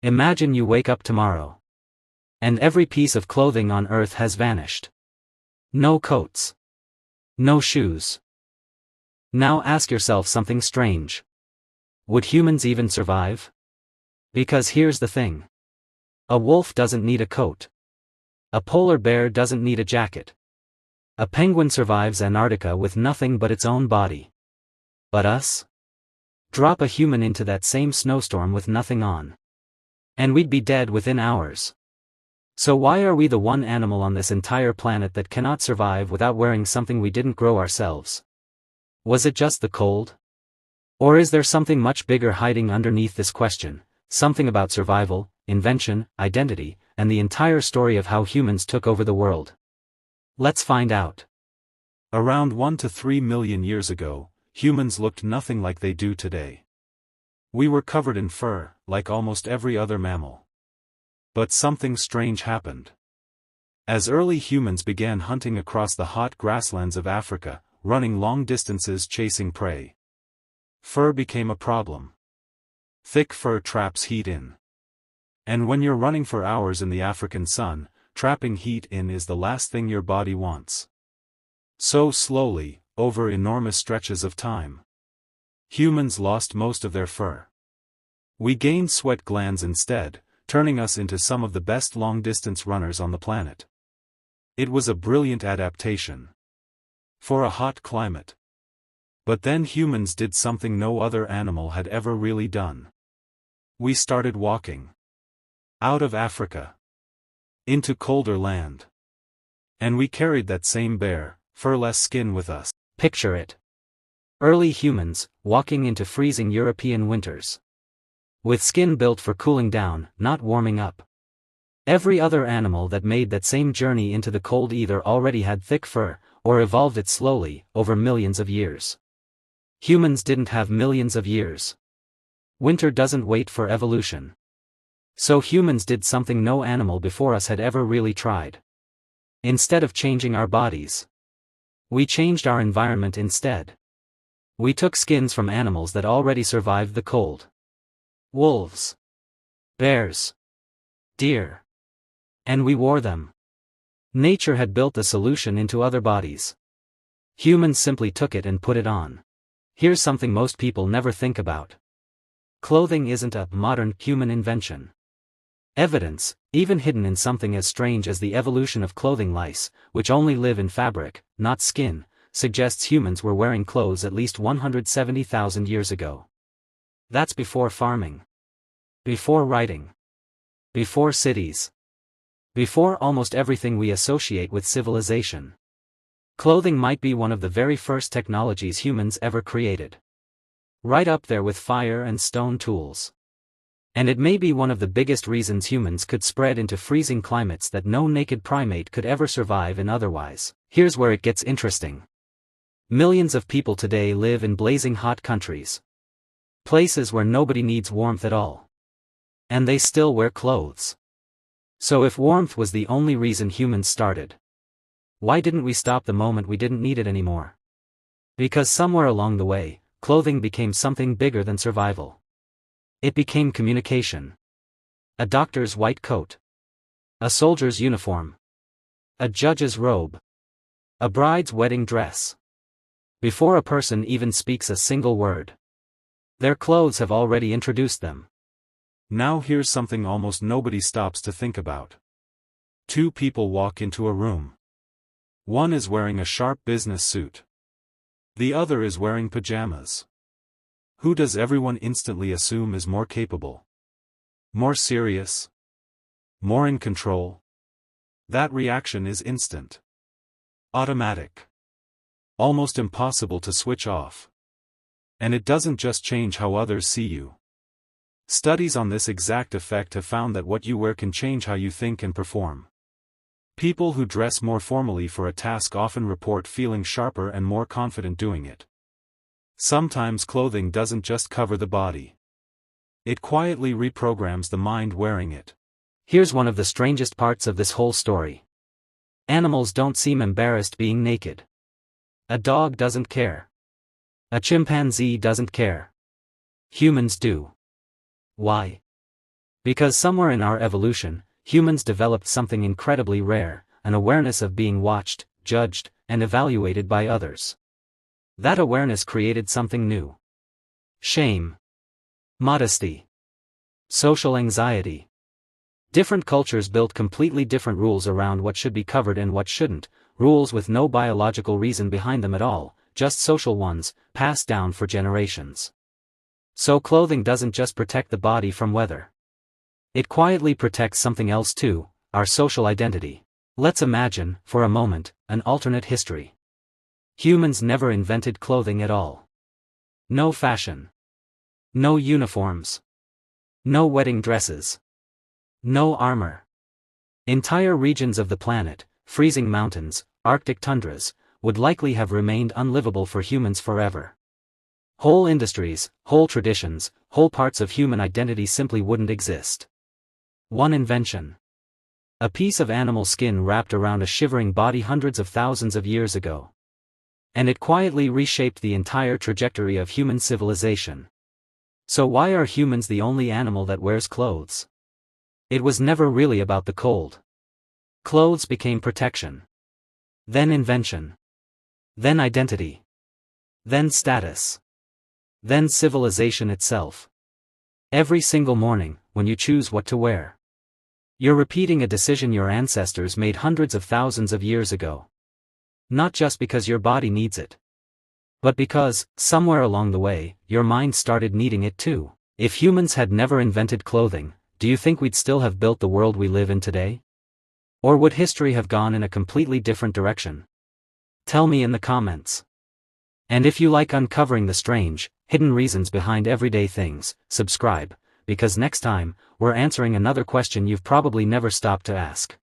Imagine you wake up tomorrow. And every piece of clothing on Earth has vanished. No coats. No shoes. Now ask yourself something strange. Would humans even survive? Because here's the thing. A wolf doesn't need a coat. A polar bear doesn't need a jacket. A penguin survives Antarctica with nothing but its own body. But us? Drop a human into that same snowstorm with nothing on. And we'd be dead within hours. So why are we the one animal on this entire planet that cannot survive without wearing something we didn't grow ourselves? Was it just the cold? Or is there something much bigger hiding underneath this question, something about survival, invention, identity, and the entire story of how humans took over the world? Let's find out. Around 1 to 3 million years ago, humans looked nothing like they do today. We were covered in fur, like almost every other mammal. But something strange happened. As early humans began hunting across the hot grasslands of Africa, running long distances chasing prey, fur became a problem. Thick fur traps heat in. And when you're running for hours in the African sun, trapping heat in is the last thing your body wants. So slowly, over enormous stretches of time, humans lost most of their fur. We gained sweat glands instead, turning us into some of the best long-distance runners on the planet. It was a brilliant adaptation for a hot climate. But then humans did something no other animal had ever really done. We started walking out of Africa into colder land. And we carried that same bare, furless skin with us. Picture it. Early humans, walking into freezing European winters. With skin built for cooling down, not warming up. Every other animal that made that same journey into the cold either already had thick fur, or evolved it slowly, over millions of years. Humans didn't have millions of years. Winter doesn't wait for evolution. So humans did something no animal before us had ever really tried. Instead of changing our bodies, we changed our environment instead. We took skins from animals that already survived the cold. Wolves, bears, deer. And we wore them. Nature had built the solution into other bodies. Humans simply took it and put it on. Here's something most people never think about. Clothing isn't a modern human invention. Evidence, even hidden in something as strange as the evolution of clothing lice, which only live in fabric, not skin, suggests humans were wearing clothes at least 170,000 years ago. That's before farming. Before writing. Before cities. Before almost everything we associate with civilization. Clothing might be one of the very first technologies humans ever created. Right up there with fire and stone tools. And it may be one of the biggest reasons humans could spread into freezing climates that no naked primate could ever survive in otherwise. Here's where it gets interesting. Millions of people today live in blazing hot countries. Places where nobody needs warmth at all. And they still wear clothes. So if warmth was the only reason humans started, why didn't we stop the moment we didn't need it anymore? Because somewhere along the way, clothing became something bigger than survival. It became communication. A doctor's white coat. A soldier's uniform. A judge's robe. A bride's wedding dress. Before a person even speaks a single word, their clothes have already introduced them. Now here's something almost nobody stops to think about. Two people walk into a room. One is wearing a sharp business suit. The other is wearing pajamas. Who does everyone instantly assume is more capable? More serious? More in control? That reaction is instant. Automatic. Almost impossible to switch off. And it doesn't just change how others see you. Studies on this exact effect have found that what you wear can change how you think and perform. People who dress more formally for a task often report feeling sharper and more confident doing it. Sometimes clothing doesn't just cover the body. It quietly reprograms the mind wearing it. Here's one of the strangest parts of this whole story. Animals don't seem embarrassed being naked. A dog doesn't care. A chimpanzee doesn't care. Humans do. Why? Because somewhere in our evolution, humans developed something incredibly rare, an awareness of being watched, judged, and evaluated by others. That awareness created something new. Shame. Modesty. Social anxiety. Different cultures built completely different rules around what should be covered and what shouldn't, rules with no biological reason behind them at all, just social ones, passed down for generations. So clothing doesn't just protect the body from weather. It quietly protects something else too, our social identity. Let's imagine, for a moment, an alternate history. Humans never invented clothing at all. No fashion. No uniforms. No wedding dresses. No armor. Entire regions of the planet, freezing mountains, Arctic tundras, would likely have remained unlivable for humans forever. Whole industries, whole traditions, whole parts of human identity simply wouldn't exist. One invention. A piece of animal skin wrapped around a shivering body hundreds of thousands of years ago. And it quietly reshaped the entire trajectory of human civilization. So why are humans the only animal that wears clothes? It was never really about the cold. Clothes became protection. Then invention. Then identity. Then status. Then civilization itself. Every single morning, when you choose what to wear, you're repeating a decision your ancestors made hundreds of thousands of years ago. Not just because your body needs it, but because, somewhere along the way, your mind started needing it too. If humans had never invented clothing, do you think we'd still have built the world we live in today? Or would history have gone in a completely different direction? Tell me in the comments. And if you like uncovering the strange, hidden reasons behind everyday things, subscribe, because next time, we're answering another question you've probably never stopped to ask.